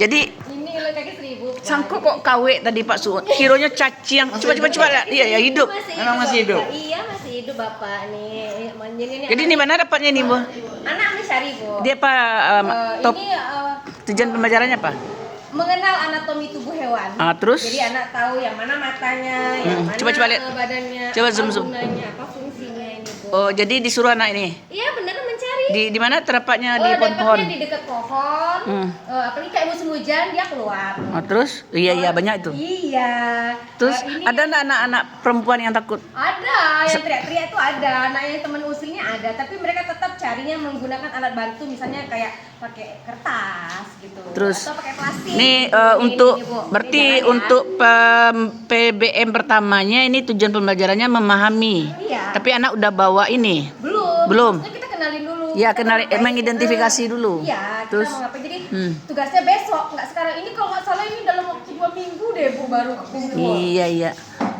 Jadi Ini lo kaki 1.000. sangko kok KW tadi Pak Su. Kironya cacing. Coba lihat. Iya ya hidup. Memang masih hidup. Iya masih hidup Bapak nih. Jadi di mana dapatnya nih Bu? Anak mencari Bu. Dia apa top Ini tujuan pembelajarannya apa? mengenal anatomi tubuh hewan. Terus? Jadi anak tahu yang mana matanya, yang mana Coba lihat. badannya, Coba apa zoom. gunanya, apa fungsinya ini Bu. Oh, jadi disuruh anak ini. Iya benar mencari. Di mana terapaknya di pohon-pohon? Dapatnya di dekat pohon. Apalagi kayak musim hujan dia keluar. Terus? Iya banyak itu. Iya. Terus Ini ada anak-anak perempuan yang takut? ada yang teriak-teriak itu ada, anak yang teman usilnya ada, tapi mereka tetap carinya menggunakan alat bantu, misalnya kayak pakai kertas gitu, Terus atau pakai plastik. Ini gitu. untuk Bu. berarti Ini jalan ya. untuk PBM pertamanya ini tujuan pembelajarannya memahami. Iya. Tapi anak udah bawa ini. Belum. Maksudnya kita kenalin dulu. Iya, Kita kenalin, mau ngapain, mengidentifikasi kita- dulu. Iya. Terus? Kita mau ngapain? Jadi tugasnya besok, nggak sekarang. Ini kalau nggak salah ini dalam waktu 2 minggu deh Bu baru kumpul. Iya.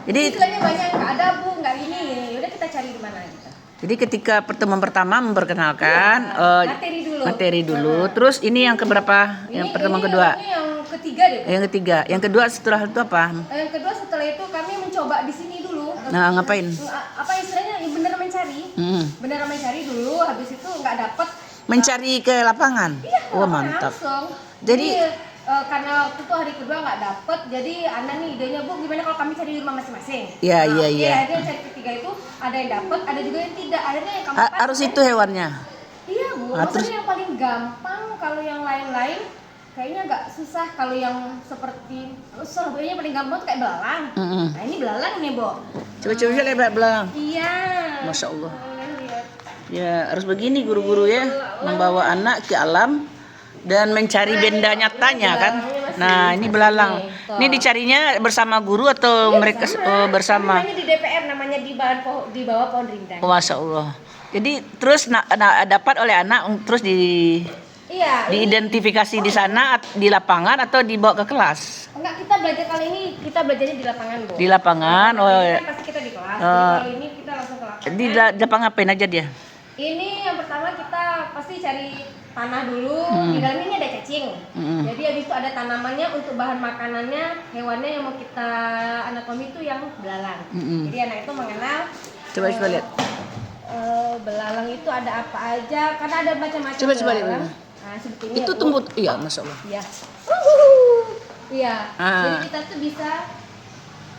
Jadi Istilahnya banyak yang nggak ada Bu, nggak ini. Udah kita cari di mana gitu. ketika pertemuan pertama memperkenalkan materi dulu. Terus ini yang keberapa? Yang pertemuan kedua. Ini yang ketiga deh. Bu. Yang ketiga. Yang kedua setelah itu apa? Yang kedua setelah itu kami mencoba di sini dulu. Nah, ngapain? Apa istilahnya? Bener mencari. Bener mencari dulu. Habis itu nggak dapet. Mencari ke lapangan. Iya. Wah, mantap. Langsung. Jadi karena waktu itu hari kedua nggak dapet, jadi Ana nih idenya Bu gimana kalau kami cari di rumah masing-masing. Iya. Akhirnya yang cari ketiga itu ada yang dapet, ada juga yang tidak. Akhirnya yang keempat. Harus itu hewannya. Iya Bu. Terus? Maksudnya yang paling gampang, kalau yang lain-lain kayaknya agak susah. Kalau yang seperti Surabaya paling gampang tuh kayak belalang. Nah ini belalang nih Bu. Coba lihat belang. Iya. Masya Allah. Lihat. Ya harus begini guru-guru ya, membawa anak ke alam dan mencari benda nyatanya kan. Nah ini belalang. Ini dicarinya bersama guru atau mereka bersama? Namanya di DPR, namanya di bawah pohon rindang. Masya Allah. Jadi terus dapat oleh anak terus Iya. diidentifikasi di sana di lapangan atau dibawa ke kelas? Enggak, kita belajar kali ini kita belajarnya di lapangan Bu. Di lapangan. Kan pasti kita di kelas. Jadi kalau ini kita langsung ke lapangan. Di lapangan ngapain aja dia? Ini yang pertama kita pasti cari tanah dulu. Di dalam ini ada cacing. Jadi habis itu ada tanamannya untuk bahan makanannya, hewannya yang mau kita anatomi itu yang belalang. Jadi anak itu mengenal. Coba lihat. Belalang itu ada apa aja? Karena ada macam-macam. Coba lihat. Nah, sebetulnya Itu tumbuh, iya Masya Allah. Iya. Iya. Jadi kita tuh bisa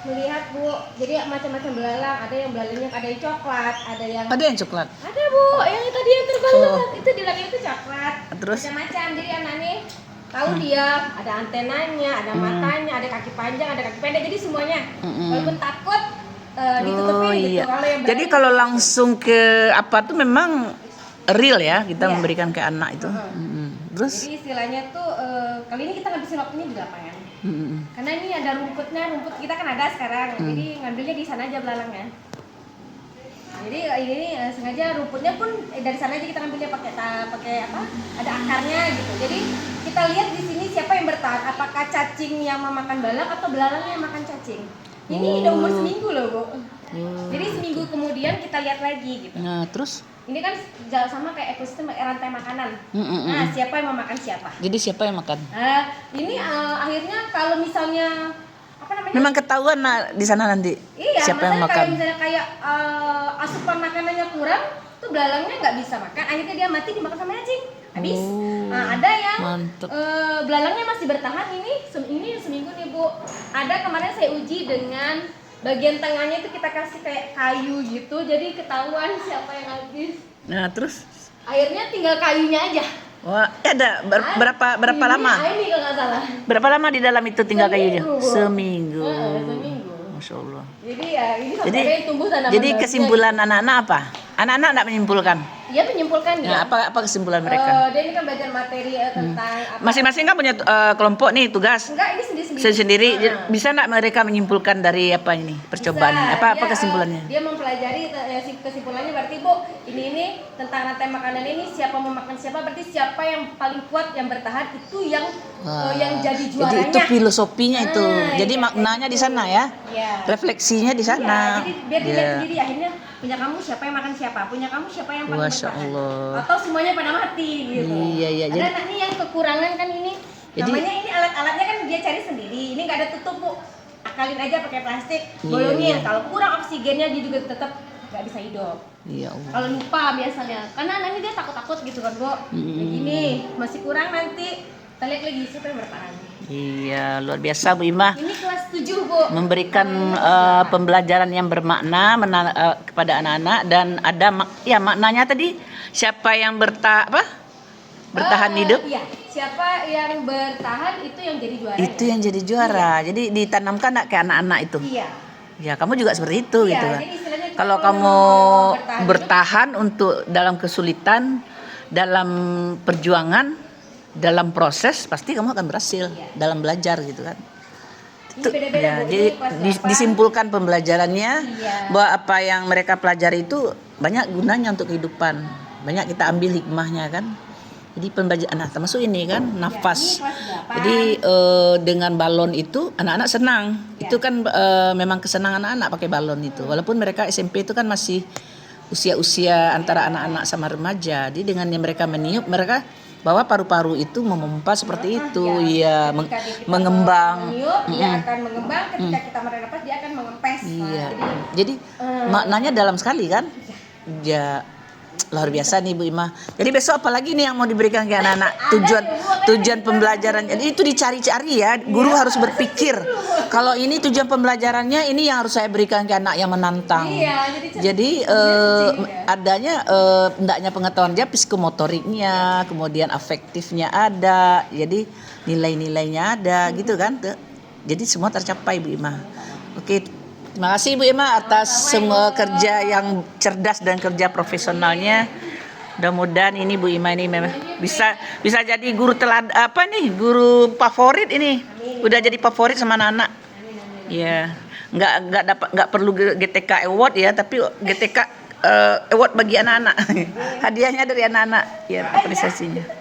melihat Bu. Jadi macam-macam belalang. Ada yang belalangnya ada yang coklat, ada yang Coklat. ada Bu. Yang tadi yang terbang itu di belakang itu coklat. Terus? Macam-macam. Jadi anak nih tahu dia ada antenanya, ada matanya, ada kaki panjang, ada kaki pendek. Jadi semuanya. Walaupun takut ditutupin gitu. Kalau yang Jadi kalau langsung ke apa tuh memang real ya kita memberikan ke anak itu. Terus? Jadi istilahnya tuh kali ini kita ngabisin waktunya di lapangan. Karena ini ada rumput kita kan ada sekarang. Jadi ngambilnya di sana aja belalangnya. Jadi ini sengaja rumputnya pun dari sana aja kita ngambilnya pakai apa? Ada akarnya gitu. Jadi kita lihat di sini siapa yang bertahan. Apakah cacing yang memakan belalang atau belalangnya yang makan cacing. Ini udah umur seminggu loh Bu. Jadi seminggu kemudian kita lihat lagi gitu. Nah terus? Ini kan sama kayak ekosistem rantai makanan. Nah, siapa yang memakan siapa? Jadi siapa yang makan? Ini akhirnya kalau misalnya apa namanya? Memang ketahuan di sana nanti. Iya, siapa yang makan? Kalau misalnya kayak asupan makanannya kurang, tuh belalangnya nggak bisa makan. Akhirnya dia mati dimakan sama cacing. Habis. Nah, ada yang belalangnya masih bertahan ini seminggu nih Bu. Ada kemarin saya uji dengan bagian tengahnya itu kita kasih kayak kayu gitu, jadi ketahuan siapa yang habis. Nah terus? Akhirnya tinggal kayunya aja. Wah, ada berapa lama? Ini kalau nggak salah. Berapa lama di dalam itu tinggal kayunya? Seminggu. Seminggu. Masya Allah. Jadi ya ini sampai tumbuh tanaman. Jadi kesimpulan anak-anak apa? Anak-anak enggak menyimpulkan? Iya menyimpulkan ya. Apa kesimpulan mereka? Dia ini kan belajar materi tentang apa? Masing-masing kan punya kelompok nih tugas. Enggak, ini sendiri-sendiri. Sendiri. Bisa enggak mereka menyimpulkan dari apa ini percobaan? Apa kesimpulannya? Dia mempelajari kesimpulannya berarti Bu, ini tentang rantai makanan ini siapa memakan siapa, berarti siapa yang paling kuat yang bertahan itu yang jadi juaranya. Jadi itu filosofinya itu. Jadi maknanya di sana ya. Iya. Refleksinya di sana. Jadi biar dilihat sendiri akhirnya punya kamu siapa yang makan siapa, punya kamu siapa yang paling Masya Allah. atau semuanya pada mati gitu. Iya. Ada anak nih yang kekurangan kan ini. Jadi, namanya ini alat-alatnya kan dia cari sendiri. Ini nggak ada tutup, Bu. Akalin aja pakai plastik, Iya, bolongin. iya. Kalau kurang oksigennya dia juga tetap nggak bisa hidup. Iya Allah. Kalau lupa biasanya, karena anaknya dia takut-takut gitu kan, Bu. Begini, masih kurang nanti. Kita lihat lagi siapa yang bertahan. Iya, luar biasa Bu Ima. Ini kelas 7, Bu. Memberikan pembelajaran yang bermakna kepada anak-anak, dan ada maknanya tadi, siapa yang bertahan hidup, Iya, siapa yang bertahan itu yang jadi juara. itu yang jadi juara. Jadi ditanamkan nggak ke anak-anak itu. Iya. Ya, kamu juga seperti itu Iya, gitu kan. jadi istilahnya kita Kalau kalau kamu mau bertahan untuk dalam kesulitan, dalam perjuangan, dalam proses, pasti kamu akan berhasil dalam belajar gitu kan. Ini beda-beda, Ya, Bu. jadi Ini kelas berapa? disimpulkan pembelajarannya Iya. bahwa apa yang mereka pelajari itu banyak gunanya untuk kehidupan. Banyak kita ambil hikmahnya kan. Jadi pembelajaran, nah termasuk ini kan nafas. ini kelas berapa? Jadi dengan balon itu anak-anak senang. Ya. Itu kan memang kesenangan anak-anak pakai balon itu. Walaupun mereka SMP itu kan masih usia-usia antara anak-anak sama remaja. Jadi dengan yang mereka meniup, mereka bahwa paru-paru itu memompa seperti itu, ya, Ketika kita mengembang. meniup, dia akan mengembang. Ketika kita menapas, dia akan mengempes. Iya. Nah, Jadi maknanya dalam sekali kan? Ya, luar biasa nih Bu Ima. Jadi besok apa lagi nih yang mau diberikan ke anak-anak? Tujuan pembelajaran. Jadi itu dicari-cari ya. Guru harus berpikir. Kalau ini tujuan pembelajarannya, ini yang harus saya berikan ke anak yang menantang. Iya, Jadi adanya hendaknya pengetahuan dia, psikomotoriknya, kemudian afektifnya ada. Jadi nilai-nilainya ada gitu kan. Jadi semua tercapai Bu Ima. Oke, terima kasih Bu Ima atas semua kerja yang cerdas dan kerja profesionalnya. Mudah-mudahan ini Bu Ima ini memang bisa jadi guru guru favorit ini. Udah jadi favorit sama anak-anak. Ya, nggak perlu GTK Award ya, tapi GTK Award bagi anak-anak. Hadiahnya dari anak-anak, ya apresiasinya.